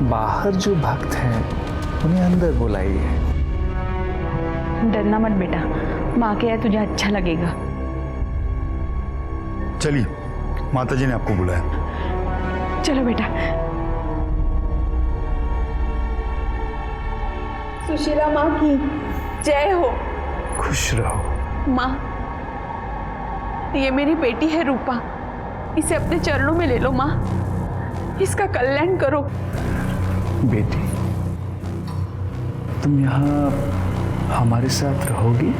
बाहर जो भक्त हैं उन्हें अंदर बुलाइए। डरना मत बेटा, माँ के यहाँ तुझे अच्छा लगेगा। चलिए, माताजी ने आपको बुलाया। चलो बेटा। सुशीला माँ की जय हो। खुश रहो। माँ, ये मेरी बेटी है रूपा, इसे अपने चरणों में ले लो माँ, इसका कल्याण करो। बेटी, तुम यहाँ हमारे साथ रहोगी?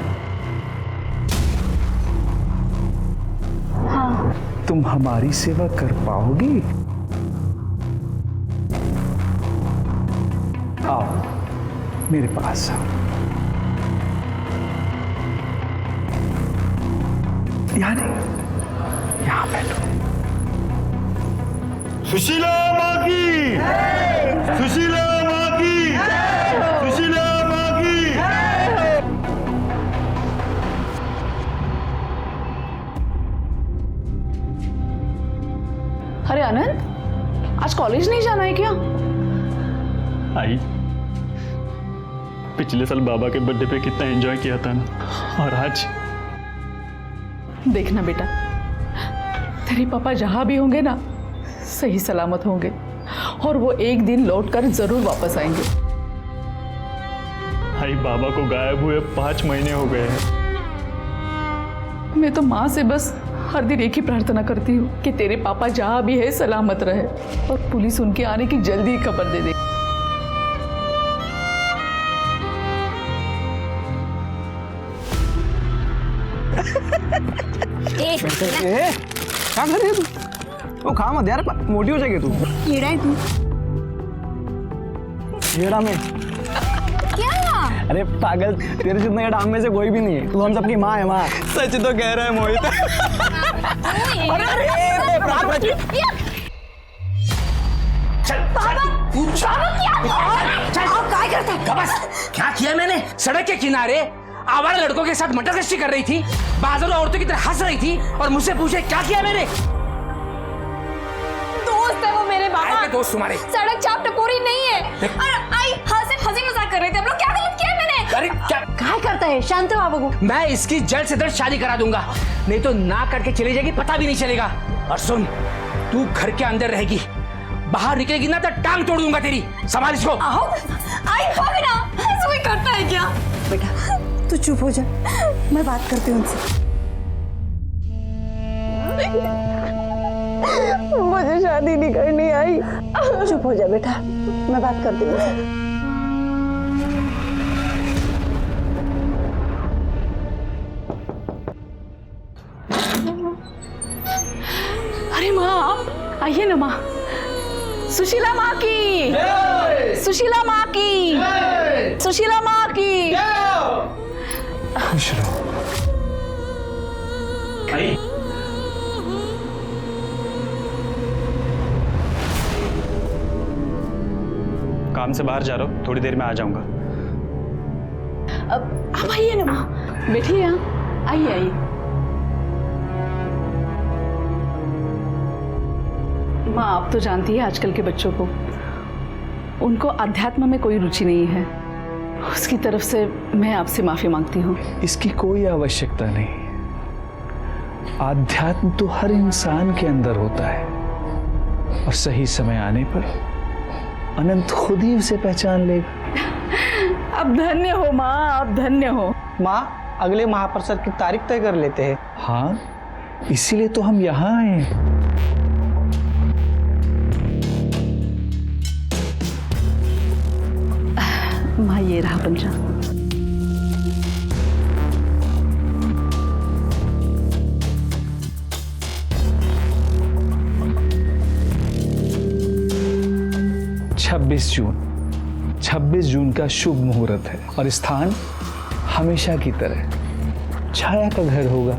हाँ। तुम हमारी सेवा कर पाओगी? आओ मेरे पास आओ। यहाँ नहीं, यहाँ बैठो। सुशीला माँ की, सुशीला माँ की, सुशीला माँ की। अरे आनंद, आज कॉलेज नहीं जाना है क्या? आई, पिछले साल बाबा के बर्थडे पे कितना एंजॉय किया था ना, और आज देखना बेटा, तेरे पापा जहां भी होंगे ना, सही सलामत होंगे, और वो एक दिन लौटकर जरूर वापस आएंगे। आई, बाबा को गायब हुए 5 महीने हो गए हैं। मैं तो माँ से बस हर दिन एक ही प्रार्थना करती हूँ कि तेरे पापा जहां भी है सलामत रहे, और पुलिस उनके आने की जल्दी ही खबर दे दे। क्या कर रही है तू? वो खा मत यार, मोटी हो जाएगी तू। कीड़ा है तू। येड़ा में क्या? अरे पागल, तेरे जितना ये डांग में से कोई भी नहीं है। तू हम सबकी माँ है, माँ। सच तो कह रहा है मोहित। क्या किया मैंने? सड़क के किनारे आवारा लड़कों के साथ मटर गश्ती कर रही थी, बाजारों औरतों की तरह हंस रही थी, और मुझसे पूछे क्या किया मैंने? दोस्त है वो मेरे बाबा। दोस्त तुम्हारे? सड़क चाप टपोरी नहीं है। और आई हंसी मजाक कर रहे थे हम लोग। क्या गलत किया मैंने? अरे क्या करता है? शांत हो बाबू। मैं इसकी जल्द से जल्द शादी करा दूंगा, नहीं तो ना करके चली जाएगी, पता भी नहीं चलेगा। और सुन, तू घर के अंदर रहेगी, बाहर निकलेगी ना तो टांग तोड़ दूंगा तेरी। संभाल इसको। आओ, आई भाभी ना, ऐसा कोई करता है क्या? बेटा तू चुप हो जा, मैं बात करती हूँ उनसे। मुझे शादी नहीं करनी आई। चुप हो जा बेटा, मैं बात करती हूँ उनसे। अरे माँ, आइए ना माँ। सुशीला माँ की, सुशीला माँ की, सुशीला माँ की। खुश रहो। काम से बाहर जा रहा हूँ, थोड़ी देर में आ जाऊंगा। अब आप आइए ना माँ, बैठिए यहाँ, आइए आइए। माँ, आप तो जानती है आजकल के बच्चों को, उनको अध्यात्म में कोई रुचि नहीं है। उसकी तरफ से मैं आपसे माफी मांगती हूँ। इसकी कोई आवश्यकता नहीं। आध्यात्म तो हर इंसान के अंदर होता है, और सही समय आने पर अनंत खुद ही उसे पहचान लेगा। अब धन्य हो माँ, आप धन्य हो। माँ, अगले महाप्रसाद की तारीख तय कर लेते हैं। हाँ, इसीलिए तो हम यहाँ आए हैं। माँ, ये रहा पंचांग। छब्बीस जून का शुभ मुहूर्त है, और स्थान हमेशा की तरह छाया का घर होगा।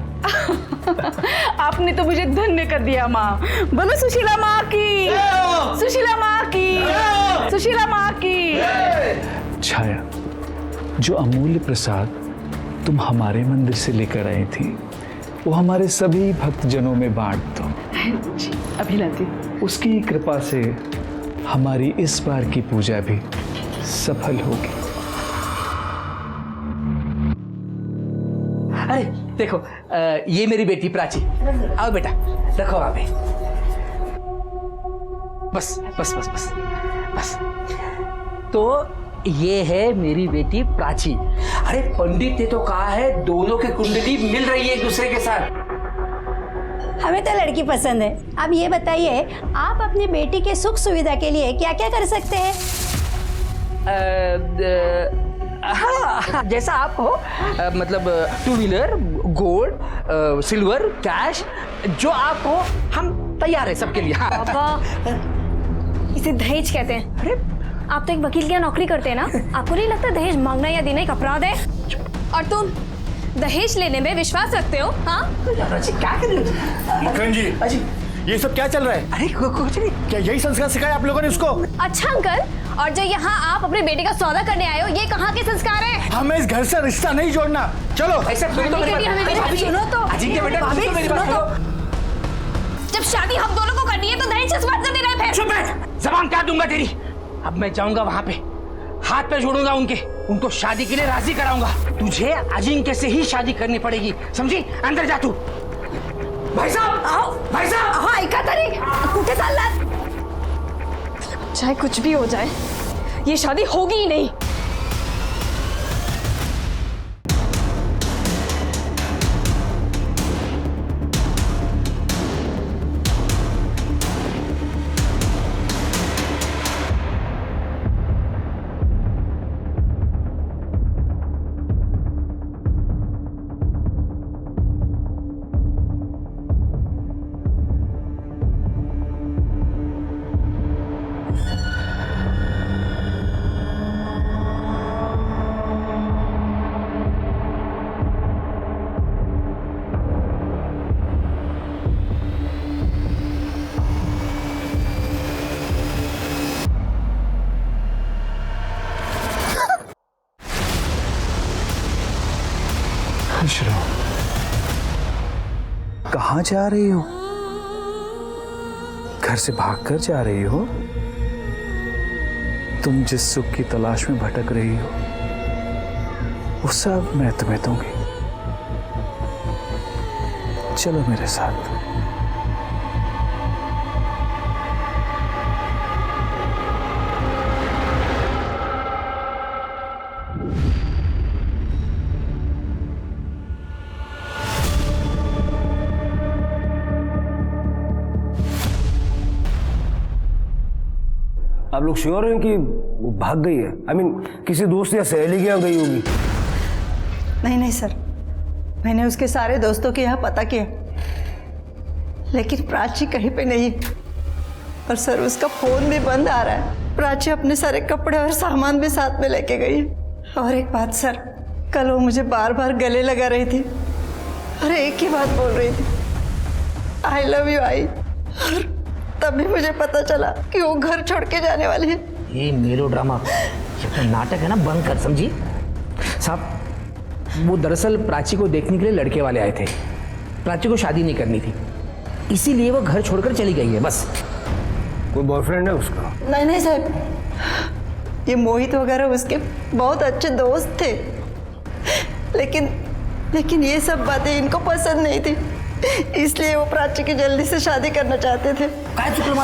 आपने तो मुझे धन्य कर दिया माँ। बोलो सुशीला माँ की, सुशीला माँ की, सुशीला माँ की। छाया, जो अमूल्य प्रसाद तुम हमारे मंदिर से लेकर आई थी, वो हमारे सभी भक्तजनों में बांट दो। अभी लाती। उसकी कृपा से हमारी इस बार की पूजा भी सफल होगी। अरे देखो, ये मेरी बेटी प्राची। आओ बेटा, रखो वहां पे। बस बस बस बस बस। तो ये है मेरी बेटी प्राची। अरे पंडित ने तो कहा है दोनों की कुंडली मिल रही है एक दूसरे के साथ। हमें तो लड़की पसंद है। अब ये बताइए, आप अपनी बेटी के सुख सुविधा के लिए क्या क्या कर सकते हैं? हाँ, जैसा आप हो, मतलब 2 व्हीलर, गोल्ड, सिल्वर, कैश, जो आप हो हम तैयार है सबके लिए। हाँ। पापा, इसे दहेज कहते हैं। अरे आप तो एक वकील की यहाँ नौकरी करते हैं ना, आपको नहीं लगता दहेज मांगना या देना एक अपराध है? और तुम दहेज लेने में विश्वास रखते हो? हाँ, क्या कर रहे हो? मक्खन जी, अजी, ये सब क्या चल रहा है? अरे कुछ नहीं। क्या यही संस्कार सिखाया आप लोगों ने उसको? अच्छा अंकल, और जो यहाँ आप अपने बेटे का सौदा करने आए हो, ये कहाँ के संस्कार है? हमें इस घर से रिश्ता नहीं जोड़ना। चलो। ऐसा सुनो तो मेरी बात। सुनो तो। अजिंक्य बेटा, सुनो तो मेरी बात। जब शादी हम दोनों को करनी है तो दहेज किस बात से देना है फिर? चुप बैठ, जबान काट दूंगा तेरी। अब मैं जाऊंगा वहां पे, हाथ पे जोड़ूंगा उनको शादी के लिए राजी कराऊंगा। तुझे अजिंक्य से ही शादी करनी पड़ेगी, समझी? अंदर जा तू। भाई साहब आओ, भाई साहब। हाँ, ऐका तरी कुठे चाललात? चाहे कुछ भी हो जाए, ये शादी होगी ही नहीं। खुश रहो। कहाँ जा रही हो? घर से भागकर जा रही हो? तुम जिस सुख की तलाश में भटक रही हो, वो सब मैं तुम्हें दूंगी। चलो मेरे साथ। आप लोग श्योर हैं कि वो भाग गई है? I mean, किसी दोस्त या सहेली के यहाँ गई होगी? नहीं नहीं सर, मैंने उसके सारे दोस्तों के यहाँ पता किया, लेकिन प्राची कहीं पे नहीं। और सर, उसका फोन भी बंद आ रहा है। प्राची अपने सारे कपड़े और सामान भी साथ में लेके गई है। और एक बात सर, कल वो मुझे बार बार गले लगा रही थी और एक ही बात बोल रही थी, आई लव यू आई। और तभी मुझे पता चला कि वो घर छोड़ के जाने वाली है। ये मेलोड्रामा, ये तो नाटक है ना, बंद कर, समझी? साहब, वो दरअसल प्राची को देखने के लिए लड़के वाले आए थे। प्राची को शादी नहीं करनी थी, इसीलिए वो घर छोड़कर चली गई है, बस। कोई बॉयफ्रेंड है उसका? नहीं नहीं साहब, ये मोहित वगैरह उसके बहुत अच्छे दोस्त थे, लेकिन ये सब बातें इनको पसंद नहीं थी, इसलिए वो प्राची की जल्दी से शादी करना चाहते थे। काय चुकलं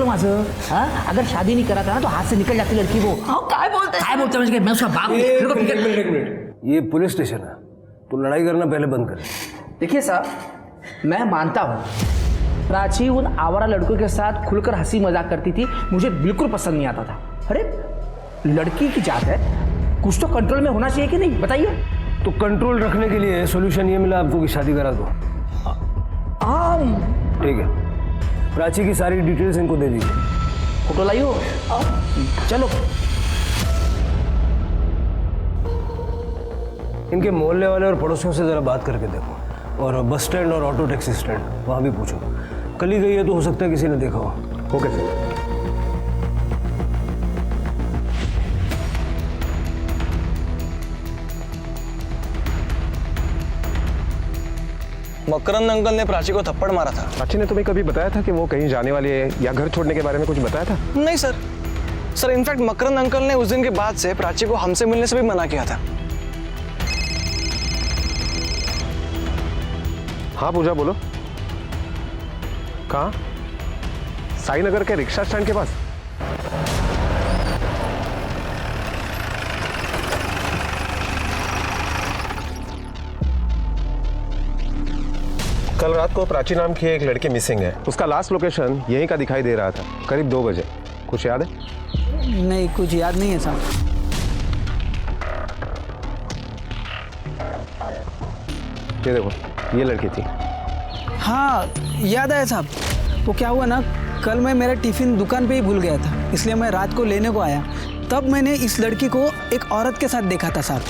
माझं? हाँ, अगर शादी नहीं करा था ना तो हाथ से निकल जाती लड़की वो। हाँ, काय बोलते हैं? मैं उसका बाप हूँ। मेरे को फिक्र- एक मिनट, ये पुलिस स्टेशन है, तो लड़ाई करना पहले बंद कर। देखिए साहब, मैं मानता हूँ प्राची उन आवारा लड़कों के साथ खुलकर हंसी मजाक करती थी, मुझे बिल्कुल पसंद नहीं आता था। अरे लड़की की जात है, कुछ तो कंट्रोल में होना चाहिए कि नहीं, बताइए? तो कंट्रोल रखने के लिए सोल्यूशन ये मिला आपको कि शादी करा दो। ठीक है, प्राची की सारी डिटेल्स इनको दे दीजिए। फोटो लाइयो, चलो। इनके मोहल्ले वाले और पड़ोसियों से जरा बात करके देखो, और बस स्टैंड और ऑटो टैक्सी स्टैंड वहाँ भी पूछो। कल ही गई है तो हो सकता है किसी ने देखा हो। Okay sir. मकरंद अंकल ने प्राची को थप्पड़ मारा था। प्राची ने तुम्हें कभी बताया था कि वो कहीं जाने वाली है या घर छोड़ने के बारे में कुछ बताया था? नहीं सर। सर इनफैक्ट मकरंद अंकल ने उस दिन के बाद से प्राची को हमसे मिलने से भी मना किया था। हाँ पूजा बोलो। कहाँ? साई नगर के रिक्शा स्टैंड के पास। कल रात को प्राची नाम की एक लड़की मिसिंग है। उसका लास्ट लोकेशन यहीं का दिखाई दे रहा था, करीब 2 बजे। कुछ याद है? नहीं, कुछ याद नहीं है साहब। ये देखो, ये लड़की थी। हाँ याद है साहब। वो क्या हुआ ना, कल मैं मेरा टिफिन दुकान पे ही भूल गया था, इसलिए मैं रात को लेने को आया। तब मैंने इस लड़की को एक औरत के साथ देखा था साहब।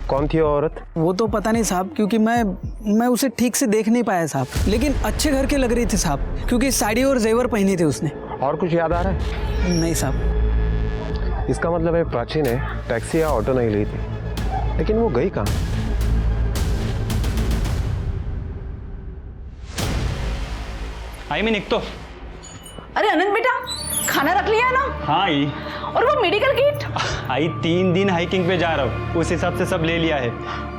कौन थी वो औरत? वो तो पता नहीं साहब, क्योंकि मैं उसे ठीक से देख नहीं पाया साहब, लेकिन अच्छे घर की लग रही थी साहब, क्योंकि साड़ी और जेवर पहनी थी उसने। और कुछ याद आ रहा है? नहीं साहब। इसका मतलब है प्राची ने टैक्सी या ऑटो नहीं ली थी, लेकिन वो गई कहाँ? आई मैं निकतो। अरे अनंत बेटा, खाना रख लिया ना? हाँ आई। और वो मेडिकल किट? आई 3 दिन हाइकिंग पे जा रहा हूँ, उस हिसाब से सब ले लिया है।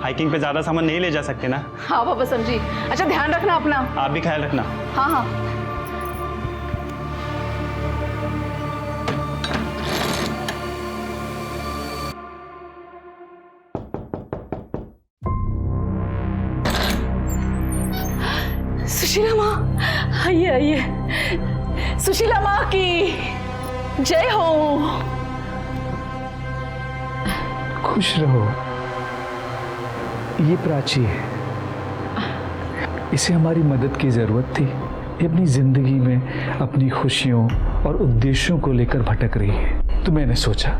हाइकिंग पे ज़्यादा सामान नहीं ले जा सकते ना। हाँ बाबा समझी। अच्छा ध्यान रखना अपना। आप भी ख्याल रखना। हाँ हाँ। सुशीला माँ, आइए आइए। सुशीला माँ की जय हो। खुश रहो। ये प्राची है, इसे हमारी मदद की जरूरत थी। ये अपनी जिंदगी में अपनी खुशियों और उद्देश्यों को लेकर भटक रही है, तो मैंने सोचा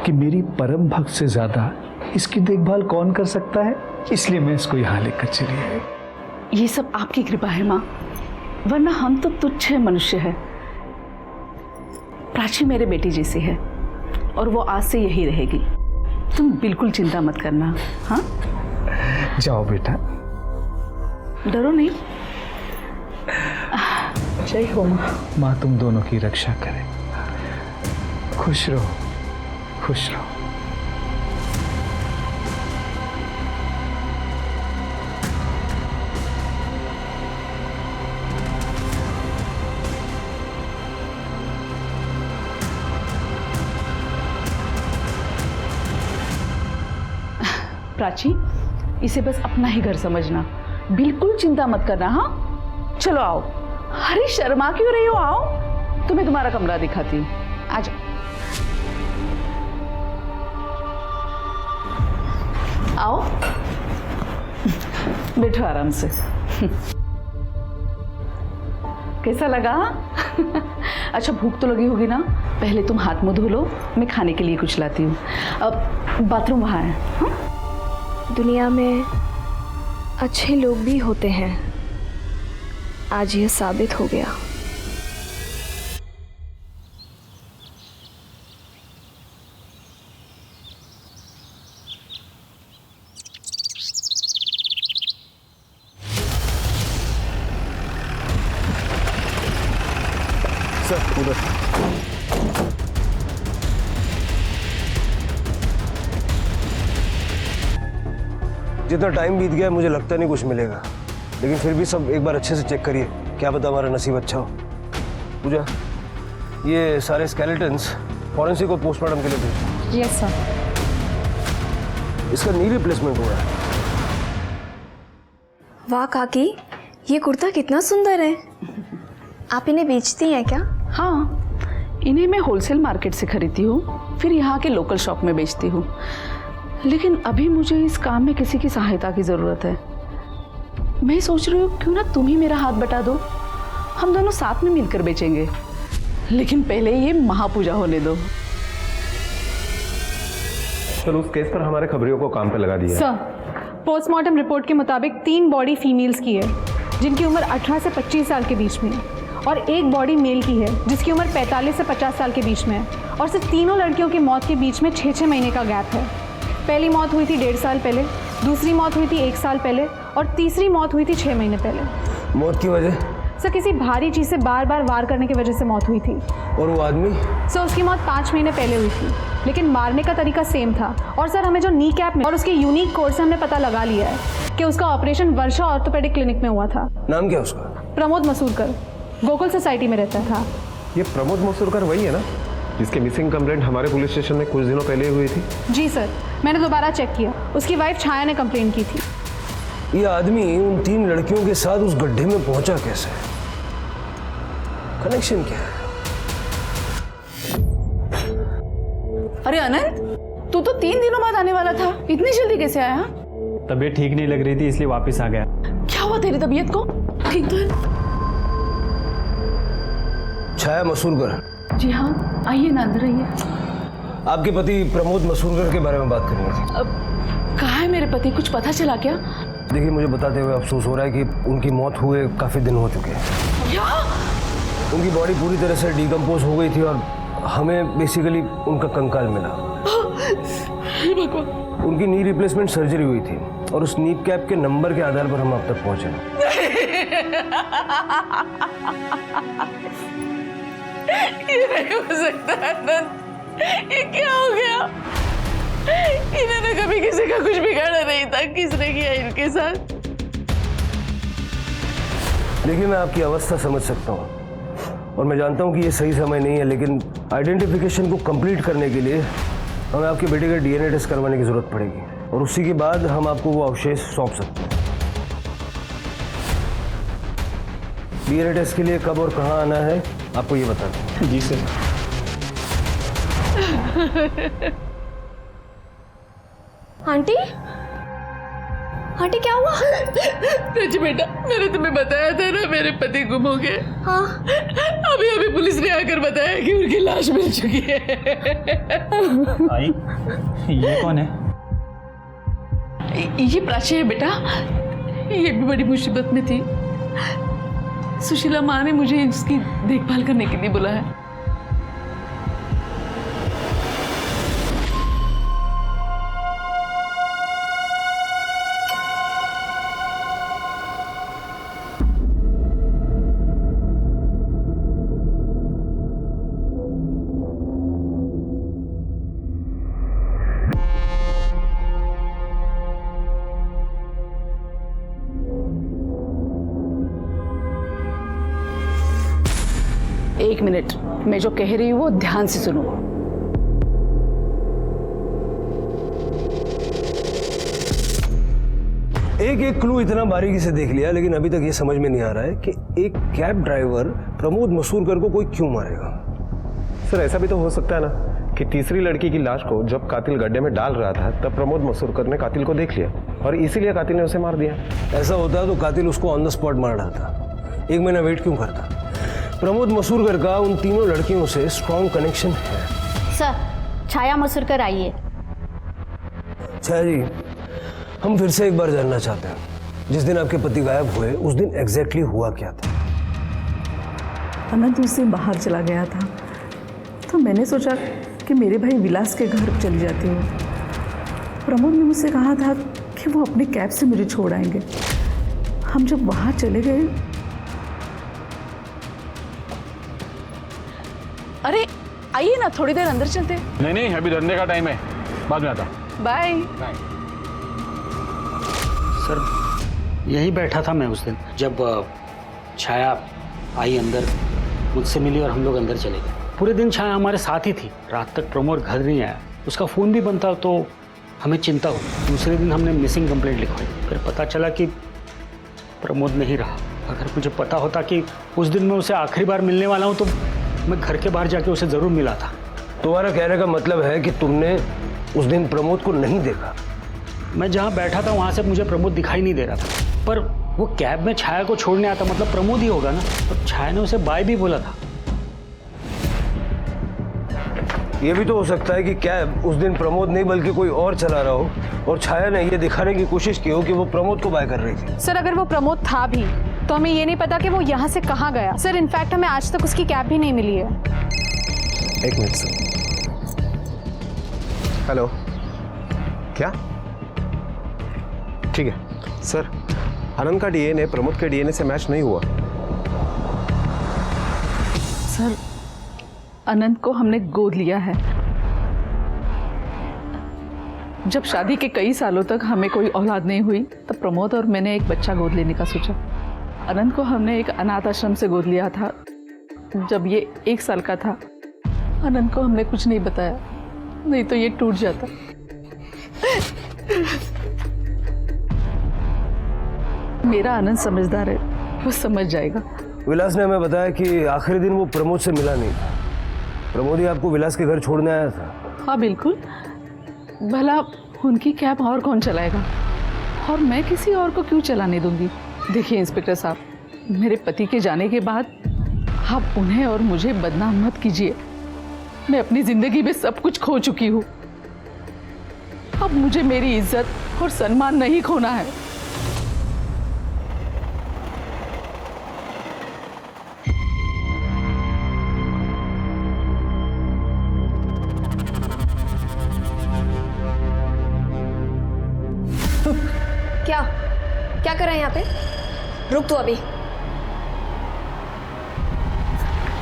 कि मेरी परम भक्त से ज्यादा इसकी देखभाल कौन कर सकता है, इसलिए मैं इसको यहाँ लेकर चली आई। ये सब आपकी कृपा है माँ, वरना हम तो तुच्छ मनुष्य है। प्राची मेरे बेटी जैसी है और वो आज से यही रहेगी। तुम बिल्कुल चिंता मत करना। हाँ जाओ बेटा, डरो नहीं। जय हो माँ। माँ तुम दोनों की रक्षा करे। खुश रहो, खुश रहो। प्राची, इसे बस अपना ही घर समझना, बिल्कुल चिंता मत करना। हाँ चलो आओ। अरे शर्मा क्यों रही हो, आओ, तुम्हें तुम्हारा कमरा दिखाती हूँ। आ जाओ। आओ बैठो आराम से। कैसा लगा? अच्छा भूख तो लगी होगी ना, पहले तुम हाथ मुंह धो लो, मैं खाने के लिए कुछ लाती हूँ। अब बाथरूम वहाँ है। हाँ? दुनिया में अच्छे लोग भी होते हैं, आज यह साबित हो गया। सर उधर। जितना टाइम बीत गया मुझे लगता नहीं कुछ मिलेगा, लेकिन फिर भी सब एक बार अच्छे से चेक करिए, क्या पता हमारा नसीब अच्छा हो। पूजा, ये सारे स्केलेटन्स फॉरेंसिक को पोस्टमार्टम के लिए भेजो। Yes sir. इसका नी रिप्लेसमेंट हो रहा है। वाह काकी, ये कुर्ता कितना सुंदर है। आप इन्हें बेचती हैं क्या? हाँ, इन्हें मैं होलसेल मार्केट से खरीदती हूँ, फिर यहाँ के लोकल शॉप में बेचती हूँ। लेकिन अभी मुझे इस काम में किसी की सहायता की ज़रूरत है। मैं सोच रही हूँ क्यों ना तुम ही मेरा हाथ बटा दो, हम दोनों साथ में मिलकर बेचेंगे। लेकिन पहले ये महापूजा होने दो। सर उस केस पर हमारे खबरियों को काम पे लगा दिया। सर, पोस्टमार्टम रिपोर्ट के मुताबिक 3 बॉडी फीमेल्स की है जिनकी उम्र 18 से 25 साल के बीच में है, और 1 बॉडी मेल की है जिसकी उम्र 45 से 50 साल के बीच में है, और सिर्फ तीनों लड़कियों की मौत के बीच में 6-6 महीने का गैप है। पहली मौत हुई थी 1.5 साल पहले, दूसरी मौत हुई थी 1 साल पहले और तीसरी मौत हुई थी 6 महीने पहले। मौत की वजह? सर किसी भारी चीज़ से बार बार वार करने की वजह से मौत हुई थी। और वो आदमी? सर उसकी मौत 5 महीने पहले हुई थी, लेकिन मारने का तरीका सेम था। और सर हमें जो नी कैप में और उसके यूनिक कोड से हमने पता लगा लिया है कि उसका ऑपरेशन वर्षा ऑर्थोपेडिक क्लिनिक में हुआ था। नाम क्या उसका? प्रमोद मसूरकर, गोकुल सोसाइटी में रहता था। ये प्रमोद मसूरकर वही है ना जिसकी मिसिंग कंप्लेंट हमारे पुलिस स्टेशन में कुछ दिनों पहले हुई थी? जी सर, मैंने दोबारा चेक किया, उसकी वाइफ छाया ने कंप्लेंट की थी। ये आदमी उन 3 लड़कियों के साथ उस गड्ढे में पहुंचा कैसे? कनेक्शन क्या है? अरे अनंत, तू तो 3 दिनों बाद आने वाला था, इतनी जल्दी कैसे आया? तबीयत ठीक नहीं लग रही थी इसलिए वापस आ गया। क्या हुआ तेरी तबीयत को? ठीक तो है? छाया मसूरकर? जी हाँ, आइए ना, अंदर आइए। आपके पति प्रमोद मसूरकर के बारे में बात करनी थी। अब कहाँ है मेरे पति, कुछ पता चला क्या? देखिए, मुझे बताते हुए अफसोस हो रहा है कि उनकी मौत हुए काफ़ी दिन हो चुके हैं। क्या? उनकी बॉडी पूरी तरह से डिकम्पोज हो गई थी और हमें बेसिकली उनका कंकाल मिला। उनकी नी रिप्लेसमेंट सर्जरी हुई थी और उस नी कैप के नंबर के आधार पर हम अब तक पहुंचे। ये नहीं हो सकता अनंत, ये क्या हो गया? इन्होंने कभी किसी का कुछ बिगाड़ा नहीं था, किसने किया इनके साथ? देखिए, मैं आपकी अवस्था समझ सकता हूँ और मैं जानता हूँ कि ये सही समय नहीं है, लेकिन आइडेंटिफिकेशन को कंप्लीट करने के लिए हमें आपके बेटे का DNA टेस्ट करवाने की जरूरत पड़ेगी और उसी के बाद हम आपको वो अवशेष सौंप सकते हैं। DNA टेस्ट के लिए कब और कहाँ आना है आपको ये बता दें। जी सर। आंटी, आंटी क्या हुआ? रज बेटा, मैंने तुम्हें बताया था ना मेरे पति गुम हो गए। हाँ। अभी अभी पुलिस ने आकर बताया कि उनकी लाश मिल चुकी है। आई, ये कौन है? ये प्राची है बेटा, ये भी बड़ी मुसीबत में थी। सुशीला माँ ने मुझे इसकी देखभाल करने के लिए बुलाया। एक मिनट, मैं जो कह रही हूँ वो ध्यान से सुनो। एक क्लू इतना बारीकी से देख लिया, लेकिन अभी तक ये समझ में नहीं आ रहा है कि एक कैब ड्राइवर प्रमोद मसूरकर को कोई क्यों मारेगा। सर ऐसा भी तो हो सकता है ना कि तीसरी लड़की की लाश को जब कातिल गड्ढे में डाल रहा था तब प्रमोद मसूरकर ने कातिल को देख लिया और इसीलिए कातिल ने उसे मार दिया। ऐसा होता तो कातिल उसको ऑन द स्पॉट मार डालता, 1 महीना वेट क्यों करता? प्रमोद मसूरकर का उन तीनों लड़कियों से स्ट्रॉन्ग कनेक्शन है। सर, छाया मसूरकर आई है। छाया जी, हम फिर से एक बार जानना चाहते हैं, जिस दिन आपके पति गायब हुए उस दिन एग्जैक्टली हुआ क्या था? अनंत उस दिन बाहर चला गया था, तो मैंने सोचा कि मेरे भाई विलास के घर चली जाती हूँ। प्रमोद ने मुझसे कहा था कि वो अपनी कैब से मुझे छोड़ आएंगे। हम जब वहाँ चले गए, अरे आइए ना, थोड़ी देर अंदर चलते। नहीं, अभी धंधे का टाइम है, बाद में आता। बाय। सर, यही बैठा था मैं उस दिन जब छाया आई अंदर, मुझसे मिली और हम लोग अंदर चले गए। पूरे दिन छाया हमारे साथ ही थी। रात तक प्रमोद घर नहीं आया, उसका फ़ोन भी बंद था, तो हमें चिंता हुई। दूसरे दिन हमने मिसिंग कंप्लेंट लिखवाई, फिर पता चला कि प्रमोद नहीं रहा। अगर मुझे पता होता कि उस दिन मैं उसे आखिरी बार मिलने वाला हूँ तो मैं घर के बाहर जाके उसे ज़रूर मिला था। तुम्हारा कहने का मतलब है कि तुमने उस दिन प्रमोद को नहीं देखा? मैं जहाँ बैठा था वहाँ से मुझे प्रमोद दिखाई नहीं दे रहा था, पर वो कैब में छाया को छोड़ने आता, मतलब प्रमोद ही होगा ना। और छाया ने उसे बाय भी बोला था। ये भी तो हो सकता है कि कैब उस दिन प्रमोद नहीं बल्कि कोई और चला रहा हो और छाया ने ये दिखाने की कोशिश की हो कि वो प्रमोद को बाय कर रही थी। सर अगर वो प्रमोद था भी तो हमें ये नहीं पता कि वो यहाँ से कहाँ गया। सर इनफैक्ट हमें आज तक उसकी कैब भी नहीं मिली है। 1 मिनट सर। हेलो, क्या ठीक है सर, आनंद का डीएनए प्रमोद के डीएनए से मैच नहीं हुआ। सर, अनंत को हमने गोद लिया है। जब शादी के कई सालों तक हमें कोई औलाद नहीं हुई तब प्रमोद और मैंने एक बच्चा गोद लेने का सोचा। अनंत को हमने एक अनाथ आश्रम से गोद लिया था। जब ये 1 साल का था, अनंत को हमने कुछ नहीं बताया, नहीं तो ये टूट जाता। मेरा आनंद समझदार है, वो समझ जाएगा। विलास ने हमें बताया कि आखिरी दिन वो प्रमोद से मिला नहीं। प्रमोद ही आपको विलास के घर छोड़ने आया था। हाँ बिल्कुल, भला उनकी कैब और कौन चलाएगा, और मैं किसी और को क्यों चलाने दूंगी। देखिए इंस्पेक्टर साहब, मेरे पति के जाने के बाद आप उन्हें और मुझे बदनाम मत कीजिए। मैं अपनी जिंदगी में सब कुछ खो चुकी हूँ। अब मुझे मेरी इज्जत और सम्मान नहीं खोना है। क्या क्या कर रहा है यहाँ पे? रुक तू अभी।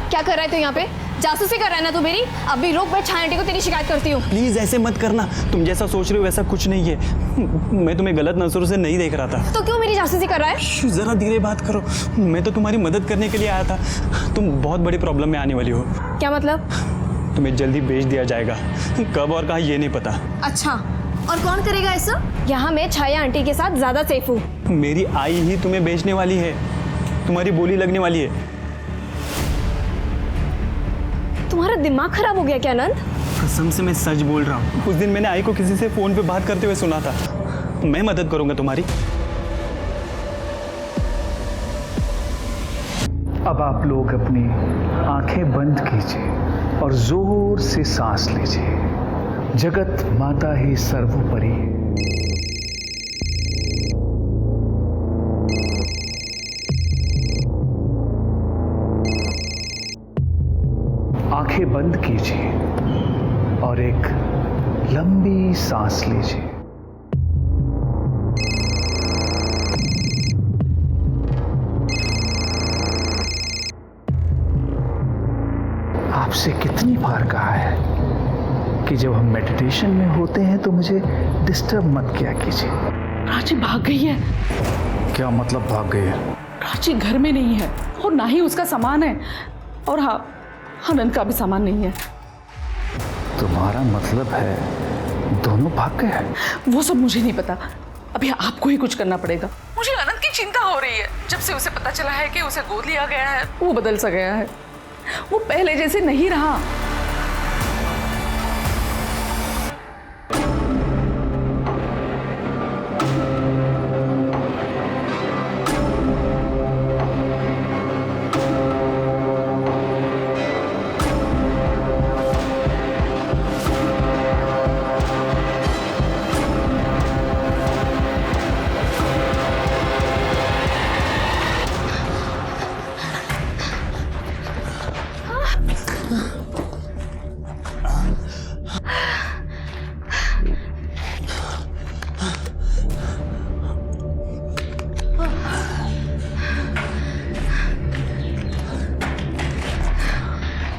क्या कर रहा है तू यहाँ पे? जासूसी कर रहा है ना तू मेरी? अभी रुक, मैं छाया आंटी को तेरी शिकायत करती हूँ। प्लीज ऐसे मत करना, तुम जैसा सोच रहे हो वैसा कुछ नहीं है। मैं तुम्हें गलत नजरों से नहीं देख रहा था। तो क्यों मेरी जासूसी कर रहा है? जरा धीरे बात करो, मैं तो तुम्हारी मदद करने के लिए आया था। तुम बहुत बड़ी प्रॉब्लम में आने वाली हो। क्या मतलब? तुम्हें जल्दी बेच दिया जाएगा, कब और कहाँ ये नहीं पता। अच्छा, और कौन करेगा ऐसा? यहाँ मैं छाया आंटी के साथ ज्यादा सेफ हूँ। मेरी आई ही तुम्हें बेचने वाली है, तुम्हारी बोली लगने वाली है। तुम्हारा दिमाग खराब हो गया क्या आनंद? कसम से मैं सच बोल रहा हूँ। उस दिन मैंने आई को किसी से फोन पे बात करते हुए सुना था। मैं मदद करूंगा तुम्हारी। अब आप लोग अपनी आंखें बंद कीजिए और जोर से सांस लीजिए। जगत माता ही सर्वोपरि है। आंखें बंद कीजिए और एक लंबी सांस लीजिए। आपसे कितनी बार कहा है कि जब हम मेडिटेशन में होते हैं तो मुझे डिस्टर्ब मत किया कीजिए। प्राची भाग गई है। क्या मतलब भाग गई है? प्राची घर में नहीं है और ना ही उसका सामान है, और हाँ, आनंद का भी सामान नहीं है। तुम्हारा मतलब है दोनों भाग गए हैं? वो सब मुझे नहीं पता, अभी आपको ही कुछ करना पड़ेगा। मुझे आनंद की चिंता हो रही है। जब से उसे पता चला है कि उसे गोद लिया गया है, वो बदल सा गया है। वो पहले जैसे नहीं रहा।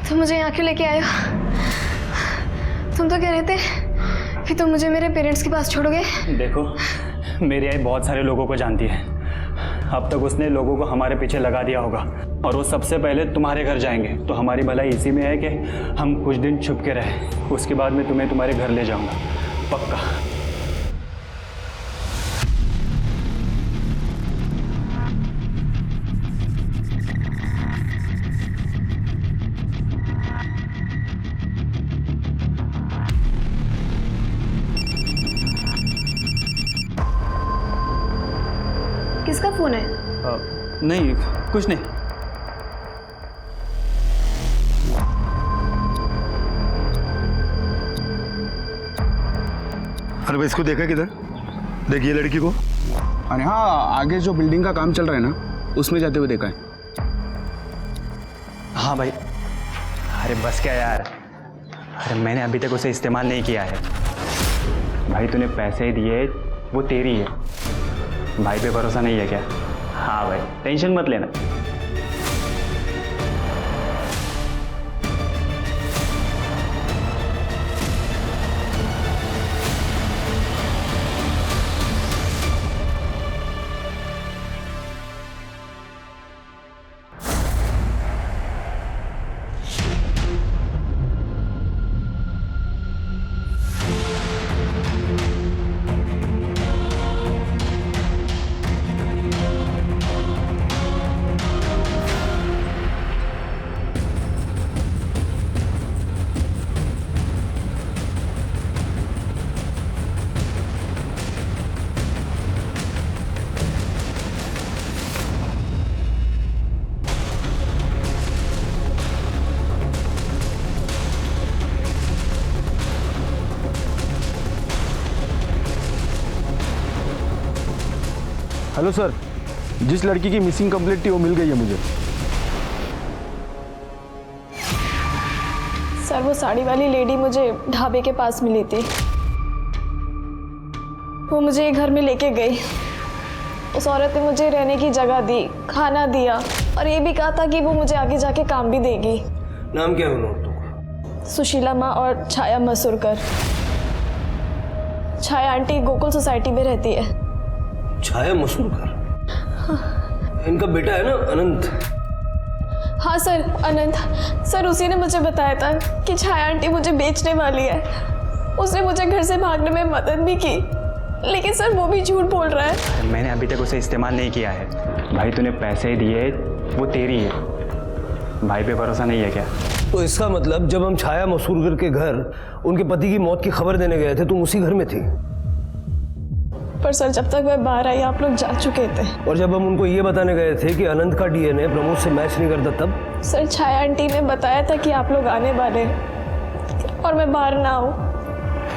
तुम मुझे यहाँ क्यों लेके आए हो? तुम तो कह रहे थे कि तुम मुझे मेरे पेरेंट्स के पास छोड़ोगे। देखो, मेरी आई बहुत सारे लोगों को जानती है। अब तक उसने लोगों को हमारे पीछे लगा दिया होगा, और वो सबसे पहले तुम्हारे घर जाएंगे। तो हमारी भलाई इसी में है कि हम कुछ दिन छुप के रहें। उसके बाद मैं तुम्हें तुम्हारे घर ले जाऊंगा, पक्का। किसका फोन है? नहीं, कुछ नहीं। अरे भाई, इसको देखा किधर? देखिए लड़की को। अरे हाँ, आगे जो बिल्डिंग का काम चल रहा है ना, उसमें जाते हुए देखा है। हाँ भाई। अरे बस क्या यार, अरे मैंने अभी तक उसे इस्तेमाल नहीं किया है। भाई तूने पैसे दिए, वो तेरी है। भाई पे भरोसा नहीं है क्या? हाँ भाई, टेंशन मत लेना। हेलो सर, जिस लड़की की मिसिंग कंप्लेंट थी वो मिल गई है मुझे। सर वो साड़ी वाली लेडी मुझे ढाबे के पास मिली थी। वो मुझे घर में लेके गई। उस औरत ने मुझे रहने की जगह दी, खाना दिया और ये भी कहा था कि वो मुझे आगे जाके काम भी देगी। नाम क्या है उन औरतों का? सुशीला माँ और छाया मसूरकर। छाया आंटी गोकुल सोसाइटी में रहती है। छाया मसूरकर? इनका बेटा है ना अनंत? हाँ सर, अनंत। सर उसी ने मुझे बताया था कि छाया आंटी मुझे बेचने वाली है। उसने मुझे घर से भागने में मदद भी की, लेकिन सर वो भी झूठ बोल रहा है। मैंने अभी तक उसे इस्तेमाल नहीं किया है। भाई तूने पैसे दिए, वो तेरी है। भाई पे भरोसा नहीं है क्या? तो इसका मतलब जब हम छाया मसूरकर के घर उनके पति की मौत की खबर देने गए थे तुम उसी घर में थी? पर सर जब तक मैं बाहर आई आप लोग जा चुके थे। और जब हम उनको ये बताने गए थे कि अनंत का डीएनए प्रमोद से मैच नहीं करता तब? सर छाया आंटी ने बताया था कि आप लोग आने वाले हैं और मैं बाहर ना आऊँ।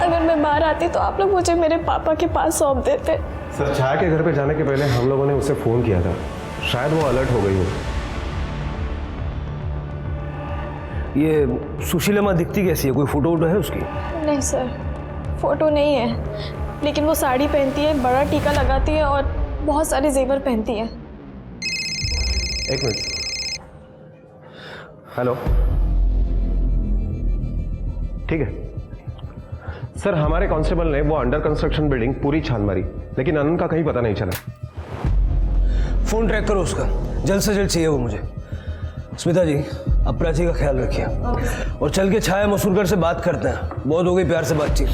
अगर मैं बाहर आती तो आप लोग मुझे मेरे पापा के पास सौंप देते। सर छाया के घर पे जाने के पहले हम लोगों ने उसे फ़ोन किया था, शायद वो अलर्ट हो गई हो। ये सुशीला माँ दिखती कैसी है? कोई फोटो वोटो है उसकी? नहीं सर, फोटो नहीं है, लेकिन वो साड़ी पहनती है, बड़ा टीका लगाती है और बहुत सारे जेवर पहनती है। एक मिनट। हेलो, ठीक है सर, हमारे कांस्टेबल ने वो अंडर कंस्ट्रक्शन बिल्डिंग पूरी छान मारी, लेकिन अनंत का कहीं पता नहीं चला। फोन ट्रैक करो उसका, जल्द से जल्द चाहिए वो मुझे। स्मिता जी, अब प्राची का ख्याल रखिए और चल के छाया मसूरकर से बात करते हैं। बहुत हो गई प्यार से बातचीत,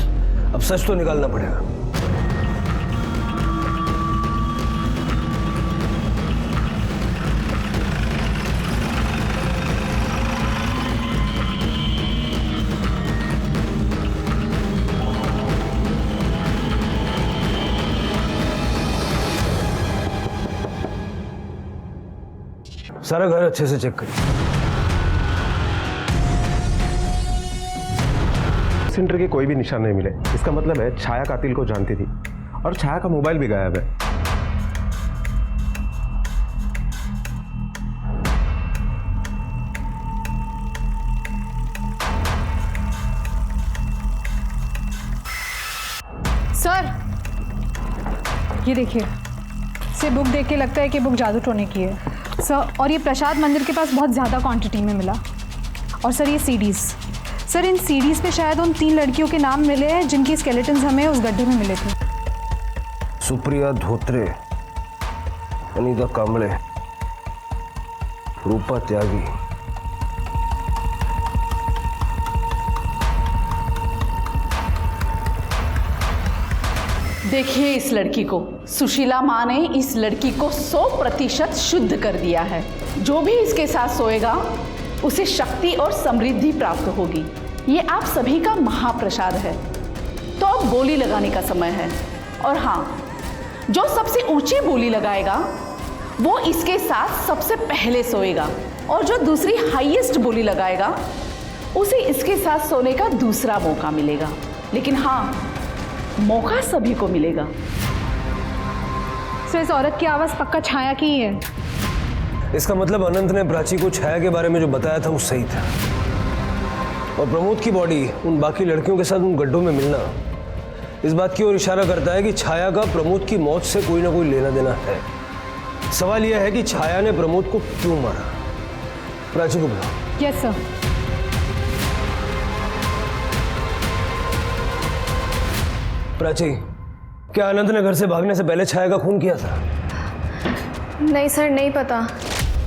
अब सच तो निकालना पड़ेगा। सारा घर अच्छे से चेक करिए। सेंटर के कोई भी निशान नहीं मिले। इसका मतलब है छाया कातिल को जानती थी और छाया का मोबाइल भी गायब है। सर ये देखिए, इसे बुक देख के लगता है कि बुक जादू टोने की है सर। और ये प्रसाद मंदिर के पास बहुत ज़्यादा क्वांटिटी में मिला। और सर ये सीडीज़, सर इन सीडीज़ पे शायद उन 3 लड़कियों के नाम मिले हैं जिनकी स्केलेटन्स हमें उस गड्ढे में मिले थे। सुप्रिया धोत्रे, अनीता कांबळे, रूपा त्यागी। देखिए इस लड़की को, सुशीला माँ ने इस लड़की को 100% शुद्ध कर दिया है। जो भी इसके साथ सोएगा उसे शक्ति और समृद्धि प्राप्त होगी। ये आप सभी का महाप्रसाद है। तो अब बोली लगाने का समय है। और हाँ, जो सबसे ऊंची बोली लगाएगा वो इसके साथ सबसे पहले सोएगा, और जो दूसरी हाईएस्ट बोली लगाएगा उसे इसके साथ सोने का दूसरा मौका मिलेगा। लेकिन हाँ, मौका सभी को मिलेगा। सर इस औरत की आवाज़ पक्का छाया की ही है। इसका मतलब अनंत ने प्राची को छाया के बारे में जो बताया था वो सही था, और प्रमोद की बॉडी उन बाकी लड़कियों के साथ उन गड्ढों में मिलना, इस बात की ओर इशारा करता है कि छाया का प्रमोद की मौत से कोई ना कोई लेना देना है। सवाल यह है कि छाया ने प्रमोद को क्यों मारा। प्राची को बुलाओ। Yes sir. प्राची, क्या आनंद ने घर से भागने से पहले छाया का खून किया था? नहीं सर, नहीं पता।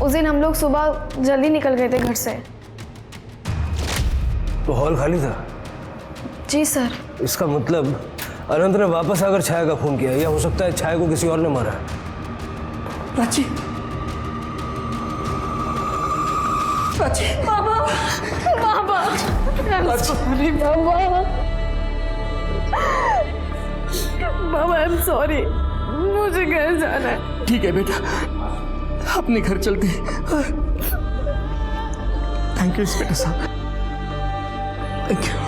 उस दिन हम लोग सुबह जल्दी निकल गए थे घर से। तो हॉल खाली था? जी सर। इसका मतलब अनंत ने वापस आकर छाया का खून किया, या हो सकता है छाया को किसी और ने मारा। प्राची, प्राची, बाबा, बाबा, बाबा, आई एम सॉरी, मुझे घर जाना है। ठीक है बेटा, अपने घर चलते हैं। थैंक यू इंस्पेक्टर साहब, थैंक यू।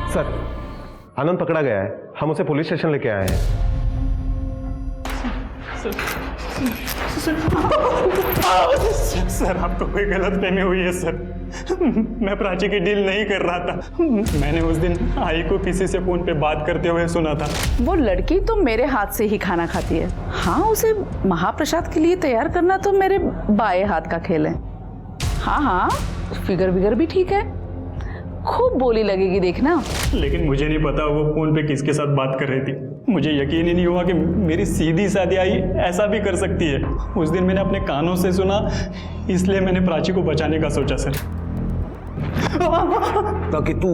सर, आनंद पकड़ा गया है, हम उसे पुलिस स्टेशन लेके आए हैं। सर, आपको कोई गलतफहमी हुई है सर। मैं प्राची की डील नहीं कर रहा था। मैंने उस दिन आई को किसी से फोन पे बात करते हुए सुना था। वो लड़की तो मेरे हाथ से ही खाना खाती है। हाँ, उसे महाप्रसाद के लिए तैयार करना तो मेरे बाएं हाथ का खेल है। हाँ हाँ, फिगर विगर भी ठीक है, खूब बोली लगेगी देखना। लेकिन मुझे नहीं पता वो फोन पे किसके साथ बात कर रही थी। मुझे यकीन ही नहीं हुआ कि मेरी सीधी सादी आई ऐसा भी कर सकती है। उस दिन मैंने अपने कानों से सुना, इसलिए मैंने प्राची को बचाने का सोचा सर। ताकि तू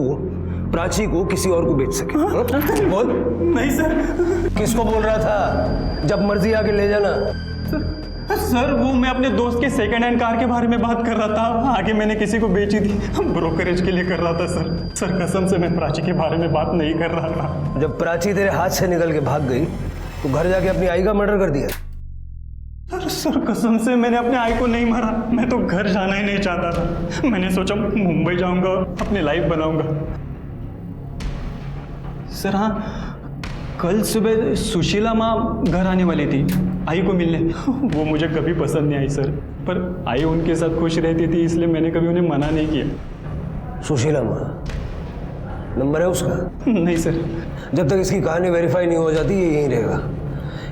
प्राची को किसी और को बेच सके। बोल। नहीं सर। किसको बोल रहा था? जब मर्जी आके ले जाना। सर, वो मैं अपने दोस्त के सेकंड हैंड कार के बारे में बात कर रहा था। आगे मैंने किसी को बेची थी, ब्रोकरेज के लिए कर रहा था सर। सर, कसम से मैं प्राची के बारे में बात नहीं कर रहा था। जब प्राची तेरे हाथ से निकल के भाग गई तो घर जाके अपनी आई का मर्डर कर दिया। सर, कसम से मैंने अपने आई को नहीं मारा। मैं तो घर जाना ही नहीं चाहता था। मैंने सोचा मुंबई जाऊंगा, अपनी लाइफ बनाऊंगा। सर हाँ, कल सुबह सुशीला माँ घर आने वाली थी आई को मिलने। वो मुझे कभी पसंद नहीं आई सर, पर आई उनके साथ खुश रहती थी, इसलिए मैंने कभी उन्हें मना नहीं किया। सुशीला माँ, नंबर है उसका? नहीं सर। जब तक इसकी कहानी वेरीफाई नहीं हो जाती ये यहीं रहेगा।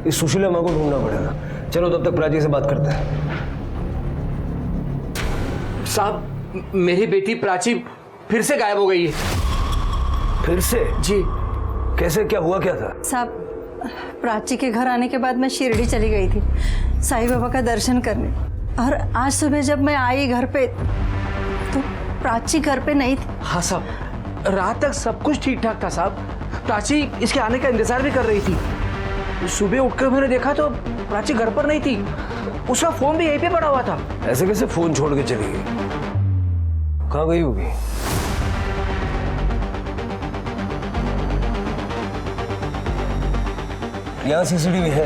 इस सुशीला माँ को ढूंढना पड़ेगा। चलो तब तक प्राची से बात करते हैं। साहब, मेरी बेटी प्राची फिर से गायब हो गई है। फिर से? जी। कैसे, क्या हुआ, क्या था? साहब, प्राची के घर आने के बाद मैं शिरडी चली गई थी साईं बाबा का दर्शन करने, और आज सुबह जब मैं आई घर पे तो प्राची घर पे नहीं थी। हाँ साहब, रात तक सब कुछ ठीक ठाक था साहब। प्राची इसके आने का इंतजार भी कर रही थी। सुबह उठकर मैंने देखा तो प्राची घर पर नहीं थी। उसका फोन भी यहीं पे पड़ा हुआ था। ऐसे कैसे फोन छोड़ के चली गई? कहाँ गई होगी? यहाँ सीसीटीवी है,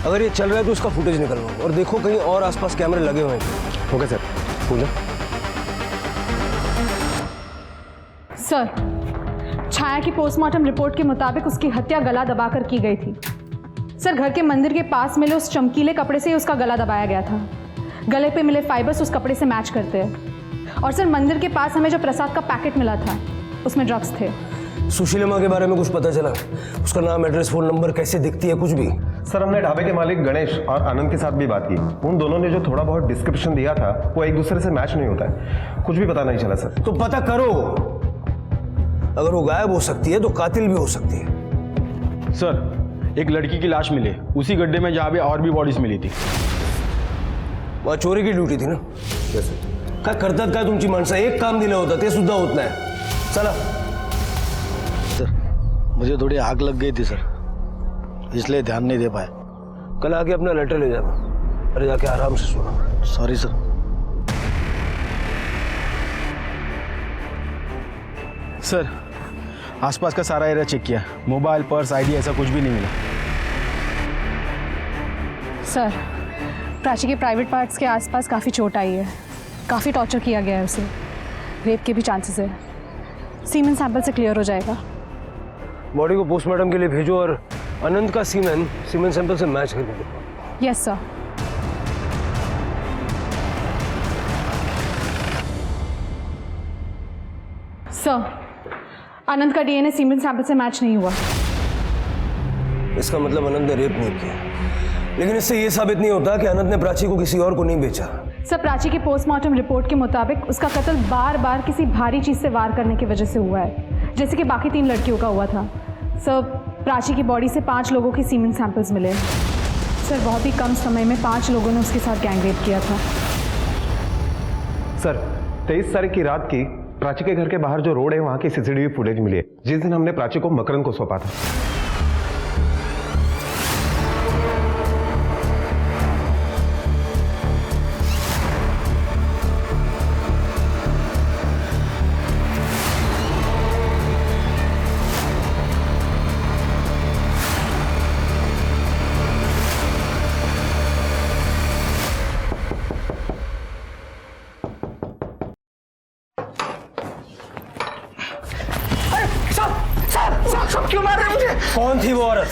अगर ये चल रहा है तो उसका फुटेज निकलवाओ और देखो कहीं और आसपास कैमरे लगे हुए हैं। Okay sir. Pooja. Sir, Chhaya की पोस्टमार्टम रिपोर्ट के मुताबिक उसकी हत्या गला दबाकर की गई थी। सर, घर के मंदिर के पास मिले उस चमकीले कपड़े से उसका गला दबाया गया था। गले पे मिले फाइबर्स उस कपड़े से मैच करते हैं। और सर, मंदिर के पास हमें जो प्रसाद का पैकेट मिला था उसमें ड्रग्स थे। सुशीला माँ के बारे में कुछ पता चला? उसका नाम, एड्रेस, फोन नंबर, कैसे दिखती है, कुछ भी? सर, हमने ढाबे के मालिक गणेश और आनंद के साथ भी बात की। उन दोनों ने जो थोड़ा बहुत डिस्क्रिप्शन दिया था वो एक दूसरे से मैच नहीं होता है। कुछ भी पता नहीं चला सर। तो पता करो। अगर वो गायब हो सकती है तो कातिल भी हो सकती है। सर, एक लड़की की लाश मिली उसी गड्ढे में जहाँ पे और भी बॉडीज मिली थी। वहाँ चोरी की ड्यूटी थी ना? काय करतात काय तुमची माणसं? एक काम दिलं होतं ते सुद्धा होत नाही। चला। सर, मुझे थोड़ी आग लग गई थी सर, इसलिए ध्यान नहीं दे पाया। कल आके अपना लेटर ले जाना, अरे जाके आराम से सोना। Sorry sir. सर, आसपास का सारा एरिया चेक किया, मोबाइल, पर्स, आईडी ऐसा कुछ भी नहीं मिला। सर, प्राची के प्राइवेट पार्ट्स के आसपास काफ़ी चोट आई है, काफ़ी टॉर्चर किया गया है उसे, रेप के भी चांसेस है। सीमेन सैंपल से क्लियर हो जाएगा। बॉडी को पोस्टमार्टम के लिए भेजो और अनंत का सीमेन सैंपल से मैच करके दो। Yes sir. सर, अनंत का डीएनए सीमेंट सैंपल से मैच नहीं हुआ। इसका मतलब अनंत ने रेप नहीं किया, लेकिन इससे ये साबित नहीं होता कि अनंत ने प्राची को किसी और को नहीं बेचा। सर, प्राची की पोस्टमार्टम रिपोर्ट के मुताबिक उसका कत्ल बार बार किसी भारी चीज से वार करने की वजह से हुआ है, जैसे कि बाकी 3 लड़कियों का हुआ था। सर, प्राची की बॉडी से 5 लोगों के सीमेंट सैंपल्स मिले। सर, बहुत ही कम समय में 5 लोगों ने उसके साथ गैंगरेप किया था। सर, 23 तारीख की रात की प्राची के घर के बाहर जो रोड है वहां की सीसीटीवी फुटेज मिली है, जिस दिन हमने प्राची को मकरंद को सौंपा था। सब क्यों मार रहे मुझे? कौन थी वो औरत?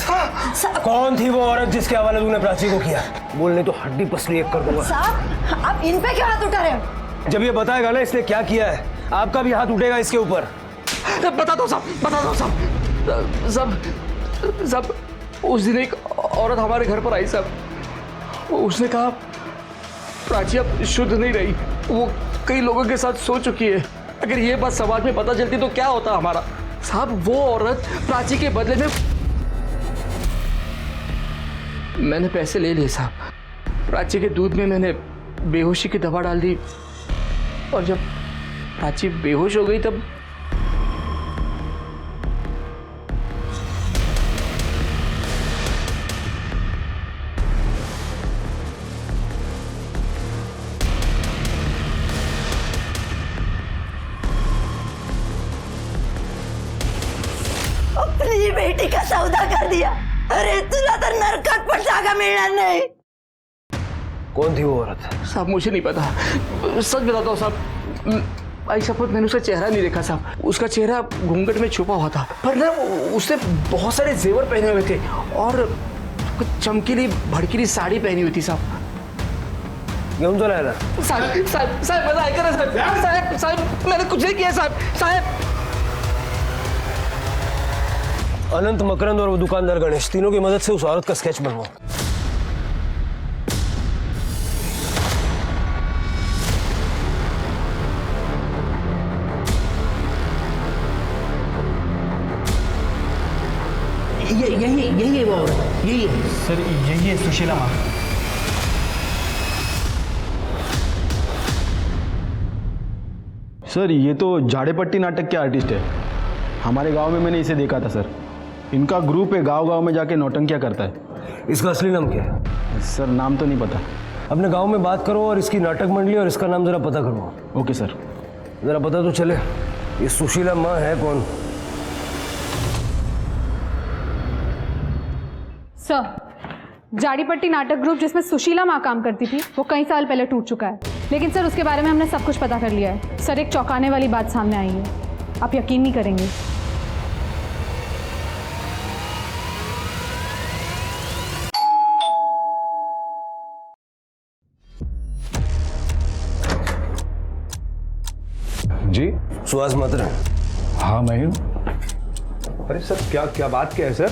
कौन थी वो औरत जिसके हवाले तूने प्राची को किया? बोलने तो हड्डी पसली एक कर दूंगा। साहब, आप इन पे क्यों हाथ उठा रहे हो? जब ये बताएगा ना इसने क्या किया है, आपका भी हाथ उठेगा इसके ऊपर। बता दो साहब, बता दो साहब। साहब, उस दिन एक औरत हमारे घर पर आई साहब। उसने कहा प्राची अब शुद्ध नहीं रही, वो कई लोगों के साथ सो चुकी है। अगर ये बात समाज में पता चलती तो क्या होता हमारा? साहब, वो औरत प्राची के बदले में मैंने पैसे ले लिए साहब। प्राची के दूध में मैंने बेहोशी की दवा डाल दी और जब प्राची बेहोश हो गई तब अपनी बेटी का सौदा कर दिया। अरे तुला तर नरकात पण जागा मिळणार नाही। कौन थी वो औरत? साहब, मुझे नहीं पता, सच बताता हूँ साहब। आई शपथ, मैंने उसका चेहरा नहीं देखा साहब। उसका चेहरा घूंघट में छुपा हुआ था, पर ना उसने बहुत सारे जेवर पहने हुए थे और चमकीली भड़कीली साड़ी पहनी हुई थी साहब। घेऊन तो राहिला साहब साहब साहब, मजा आएगा ना साहब? साहब साहब, मैंने कुछ नहीं किया साहब। साहब, अनंत, मकरंद और वो दुकानदार गणेश, तीनों की मदद से उस औरत का स्केच बनवाओ। यही है वो औरत, यही है सर, यही है सुशीला माँ। सर, ये तो झाड़ेपट्टी नाटक के आर्टिस्ट है। हमारे गांव में मैंने इसे देखा था सर। इनका ग्रुप है, गांव-गांव में जाके नौटंकियां करता है। इसका असली नाम क्या है? सर, नाम तो नहीं पता। अपने गांव में बात करो और इसकी नाटक मंडली और इसका नाम जरा पता करो। Okay sir. जरा पता तो चले ये सुशीला माँ है कौन। सर, जाड़ीपट्टी नाटक ग्रुप जिसमें सुशीला माँ काम करती थी वो कई साल पहले टूट चुका है, लेकिन सर उसके बारे में हमने सब कुछ पता कर लिया है। सर, एक चौंकाने वाली बात सामने आई है, आप यकीन नहीं करेंगे। जी, सुहास मात्रा। हाँ, मैं हूँ। अरे सर, क्या बात क्या है सर?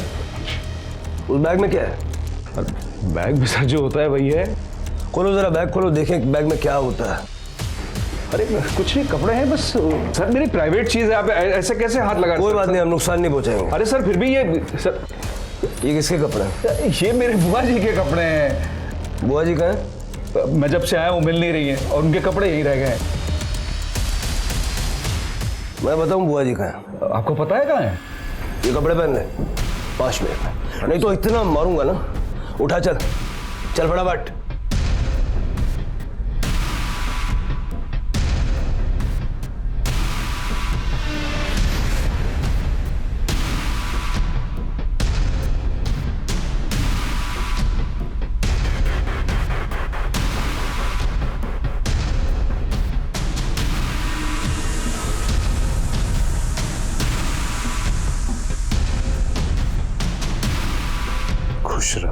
उस बैग में क्या है? बैग में सर जो होता है वही है। खोलो जरा बैग, खोलो, देखें बैग में क्या होता है। अरे कुछ नहीं, कपड़े हैं बस। सर, मेरी प्राइवेट चीज है, आप ऐसे कैसे हाथ लगा? कोई बात नहीं, हम नुकसान नहीं पहुंचाएंगे। अरे सर, फिर भी ये सर, ये किसके कपड़े हैं? ये मेरे बुआ जी के कपड़े हैं। बुआ जी कहाँ हैं? मैं जब से आया हूँ मिल नहीं रही हैं और उनके कपड़े यहीं रह गए हैं। मैं बताऊँ बुआ जी कहाँ हैं? आपको पता है कहाँ है? ये कपड़े पहन ले 5 मिनट में, नहीं तो इतना मारूंगा ना। उठा, चल चल फटाफट। खुश रहो।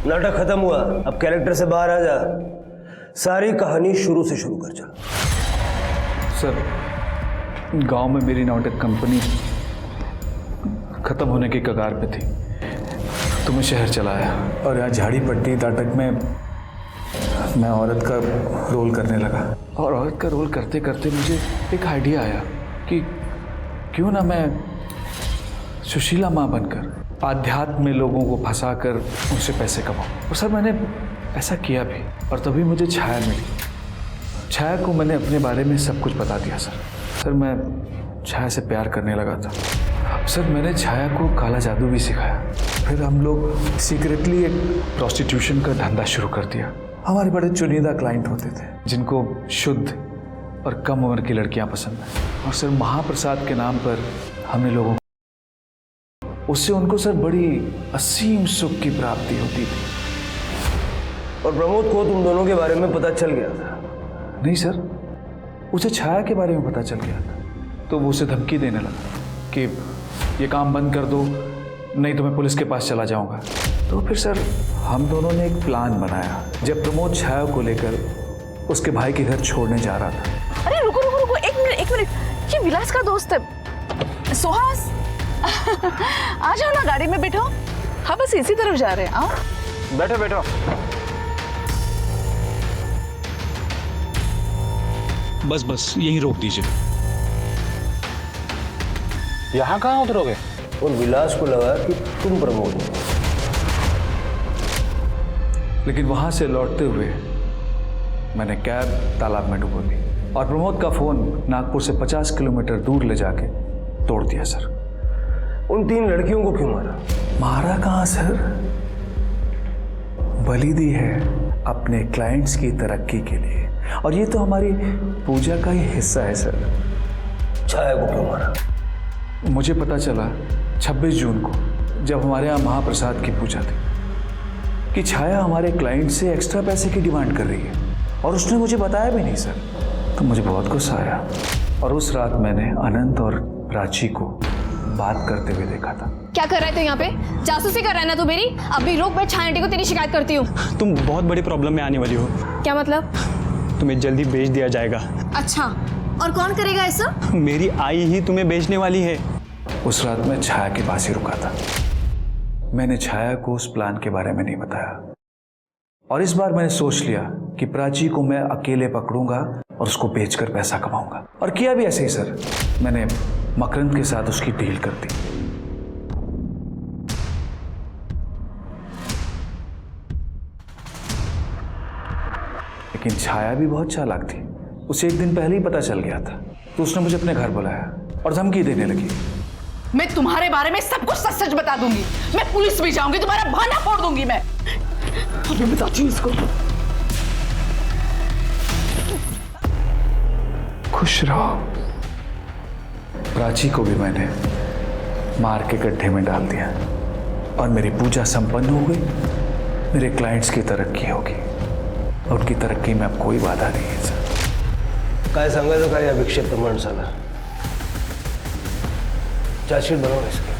नाटक खत्म हुआ, अब कैरेक्टर से बाहर आ जा। सारी कहानी शुरू से शुरू कर चल। सर, गांव में मेरी नाटक कंपनी खत्म होने के कगार पे थी, तो मैं शहर चला आया और यहाँ झाड़ी पट्टी नाटक में मैं औरत का रोल करने लगा। और औरत का रोल करते करते मुझे एक आइडिया आया कि क्यों ना मैं सुशीला माँ बनकर आध्यात्म में लोगों को फंसाकर उनसे पैसे कमाऊं। और सर, मैंने ऐसा किया भी, और तभी मुझे छाया मिली। छाया को मैंने अपने बारे में सब कुछ बता दिया सर, मैं छाया से प्यार करने लगा था। सर, मैंने छाया को काला जादू भी सिखाया। फिर हम लोग सीक्रेटली एक प्रोस्टिट्यूशन का धंधा शुरू कर दिया। हमारे बड़े चुनिंदा क्लाइंट होते थे जिनको शुद्ध और कम उम्र की लड़कियां पसंद हैं। और सर, महाप्रसाद के नाम पर हमने लोगों उससे उनको सर बड़ी असीम सुख की प्राप्ति होती थी। और प्रमोद को तुम दोनों के बारे में पता चल गया था? नहीं सर, उसे छाया के बारे में पता चल गया था, तो वो उसे धमकी देने लगा कि ये काम बंद कर दो, नहीं तो मैं पुलिस के पास चला जाऊंगा। तो फिर सर, हम दोनों ने एक प्लान बनाया। जब प्रमोद छाया को लेकर उसके भाई के घर छोड़ने जा रहा था। अरे रुको रुको रुको, एक मिनट, ये विलास का दोस्त है सुहास। आ जाओ ना, गाड़ी में बैठो। हाँ, बस इसी तरफ जा रहे हैं। आओ, बैठो बैठो। बस यहीं रोक दीजिए। यहाँ कहाँ उतरोगे? और विलास को लगा कि तुम प्रमोद हो। लेकिन वहां से लौटते हुए मैंने कैब तालाब में डुबो दी और प्रमोद का फोन नागपुर से 50 किलोमीटर दूर ले जाके तोड़ दिया सर। उन 3 लड़कियों को क्यों मारा? मारा कहाँ सर, बलि दी है अपने क्लाइंट्स की तरक्की के लिए, और ये तो हमारी पूजा का ही हिस्सा है सर। छाया को क्यों मारा? मुझे पता चला 26 जून को, जब हमारे यहाँ महाप्रसाद की पूजा थी, कि छाया हमारे क्लाइंट से एक्स्ट्रा पैसे की डिमांड कर रही है, और उसने मुझे बताया भी नहीं सर। तो मुझे बहुत गुस्सा आया, और उस रात मैंने अनंत और प्राची को बात करते हुए देखा था। क्या कर रहे थे यहाँ पे? जासूसी कर रहा है ना तू मेरी? अभी रुक, मैं छाया आंटी को तेरी शिकायत करती हूँ। तुम बहुत बड़ी प्रॉब्लम में आने वाली हो। क्या मतलब? तुम्हें जल्दी बेच दिया जाएगा। अच्छा, और कौन करेगा ऐसा? मेरी आई ही तुम्हें बेचने वाली है। उस रात मैं छाया के पास ही रुका था। मैंने छाया को उस प्लान के बारे में नहीं बताया, और इस बार मैंने सोच लिया कि प्राची को मैं अकेले पकड़ूंगा और उसको बेचकर पैसा कमाऊंगा। और किया भी ऐसे ही सर। मैंने मकरंद के साथ उसकी डील कर दी। लेकिन छाया भी बहुत चालाक थी। उसे एक दिन पहले ही पता चल गया था, तो उसने मुझे अपने घर बुलाया और धमकी देने लगी। मैं तुम्हारे बारे में सब कुछ सच सच बता दूंगी। मैं पुलिस भी जाऊंगी, तुम्हारा बहाना फोड़ दूंगी मैं। और मैं बताती हूँ इसको। खुश रहो। प्राची को भी मैंने मार के गड्ढे में डाल दिया, और मेरी पूजा संपन्न हो गई। मेरे क्लाइंट्स की तरक्की होगी, और उनकी तरक्की में अब कोई बाधा नहीं है सर। काय सांगायचं काय या विक्षिप्त माणसाला? चार्जशीट बनवा इसकी।